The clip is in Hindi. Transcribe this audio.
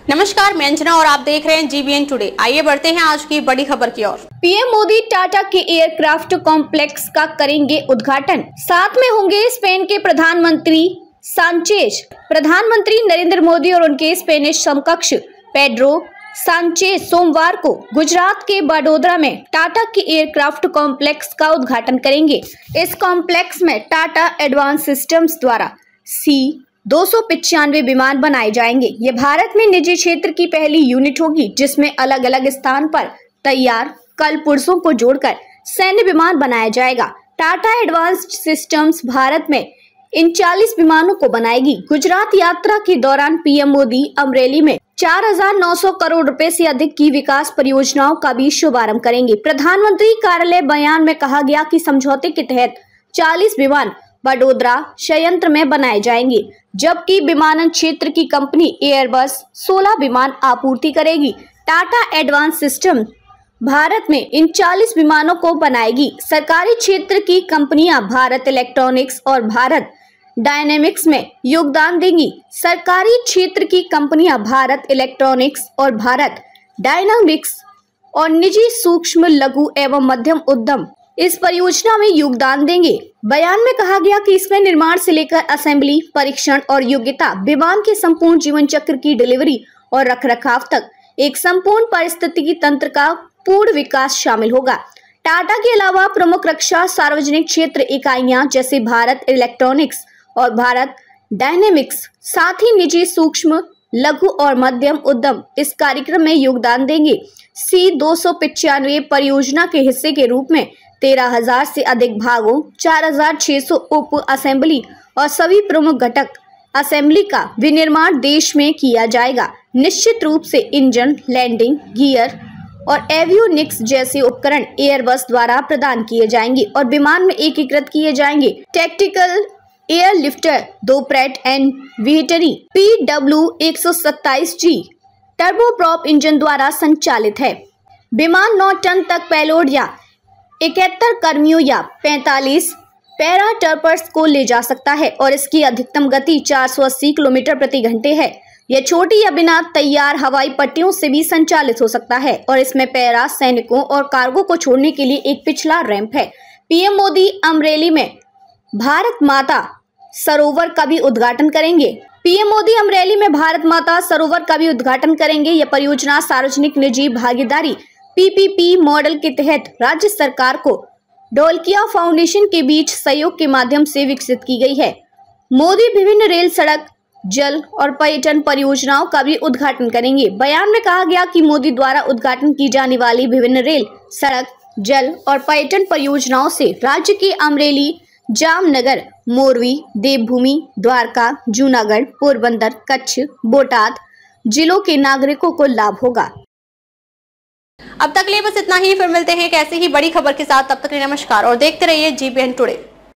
नमस्कार, मैं अंजना और आप देख रहे हैं GBN टुडे। आइए बढ़ते हैं आज की बड़ी खबर की ओर। पीएम मोदी टाटा के एयरक्राफ्ट कॉम्प्लेक्स का करेंगे उद्घाटन। साथ में होंगे स्पेन के प्रधानमंत्री सांचेज। प्रधानमंत्री नरेंद्र मोदी और उनके स्पेनिश समकक्ष पेड्रो सांचेज सोमवार को गुजरात के बड़ोदरा में टाटा के एयरक्राफ्ट कॉम्प्लेक्स का उद्घाटन करेंगे। इस कॉम्प्लेक्स में टाटा एडवांस सिस्टम्स द्वारा C-295 विमान बनाए जाएंगे। ये भारत में निजी क्षेत्र की पहली यूनिट होगी जिसमें अलग अलग स्थान पर तैयार कल पुर्जों को जोड़कर सैन्य विमान बनाया जाएगा। टाटा एडवांस्ड सिस्टम्स भारत में इन 40 विमानों को बनाएगी। गुजरात यात्रा के दौरान पीएम मोदी अमरेली में 4,900 करोड़ रुपए से अधिक की विकास परियोजनाओं का भी शुभारंभ करेंगे। प्रधानमंत्री कार्यालय बयान में कहा गया कि समझौते के तहत 40 विमान बड़ोदरा संयंत्र में बनाए जाएंगे, जबकि विमानन क्षेत्र की कंपनी एयरबस 16 विमान आपूर्ति करेगी। टाटा एडवांस सिस्टम भारत में इन 40 विमानों को बनाएगी। सरकारी क्षेत्र की कंपनियां भारत इलेक्ट्रॉनिक्स और भारत डायनेमिक्स में योगदान देंगी। सरकारी क्षेत्र की कंपनियां भारत इलेक्ट्रॉनिक्स और भारत डायनेमिक्स और निजी सूक्ष्म लघु एवं मध्यम उद्यम इस परियोजना में योगदान देंगे। बयान में कहा गया कि इसमें निर्माण से लेकर असेंबली, परीक्षण और योग्यता, विमान के संपूर्ण जीवन चक्र की डिलीवरी और रखरखाव तक एक संपूर्ण पारिस्थितिकी तंत्र का पूर्ण विकास शामिल होगा। टाटा के अलावा प्रमुख रक्षा सार्वजनिक क्षेत्र इकाइयां जैसे भारत इलेक्ट्रॉनिक्स और भारत डायनेमिक्स, साथ ही निजी सूक्ष्म लघु और मध्यम उद्यम इस कार्यक्रम में योगदान देंगे। C-295 परियोजना के हिस्से के रूप में 13,000 से अधिक भागों, 4,600 उप असेंबली और सभी प्रमुख घटक असेंबली का विनिर्माण देश में किया जाएगा। निश्चित रूप से इंजन, लैंडिंग गियर और एवियोनिक्स जैसे उपकरण एयरबस द्वारा प्रदान किए जाएंगे और विमान में एकीकृत किए जाएंगे। Tactical airlifter 2 Pratt and Whitney PW127G turboprop engine द्वारा संचालित है। विमान 9 टन तक पेलोड या 71 कर्मियों या 45 पैरा टर्पर्स को ले जा सकता है और इसकी अधिकतम गति 480 किलोमीटर प्रति घंटे है। यह छोटी या बिना तैयार हवाई पट्टियों से भी संचालित हो सकता है और इसमें पैरा सैनिकों और कार्गो को छोड़ने के लिए एक पिछला रैंप है। पीएम मोदी अमरेली में भारत माता सरोवर का भी उद्घाटन करेंगे। पीएम मोदी अमरेली में भारत माता सरोवर का भी उद्घाटन करेंगे। यह परियोजना सार्वजनिक निजी भागीदारी PPP मॉडल के तहत राज्य सरकार को ढोलकिया फाउंडेशन के बीच सहयोग के माध्यम से विकसित की गई है। मोदी विभिन्न रेल, सड़क, जल और पर्यटन परियोजनाओं का भी उद्घाटन करेंगे। बयान में कहा गया कि मोदी द्वारा उद्घाटन की जाने वाली विभिन्न रेल, सड़क, जल और पर्यटन परियोजनाओं से राज्य के अमरेली, जामनगर, मोरवी, देवभूमि, द्वारका, जूनागढ़, पोरबंदर, कच्छ, बोटाद जिलों के नागरिकों को लाभ होगा। अब तक लिए बस इतना ही। फिर मिलते हैं एक ऐसी ही बड़ी खबर के साथ। तब तक के लिए नमस्कार और देखते रहिए GBN टुडे।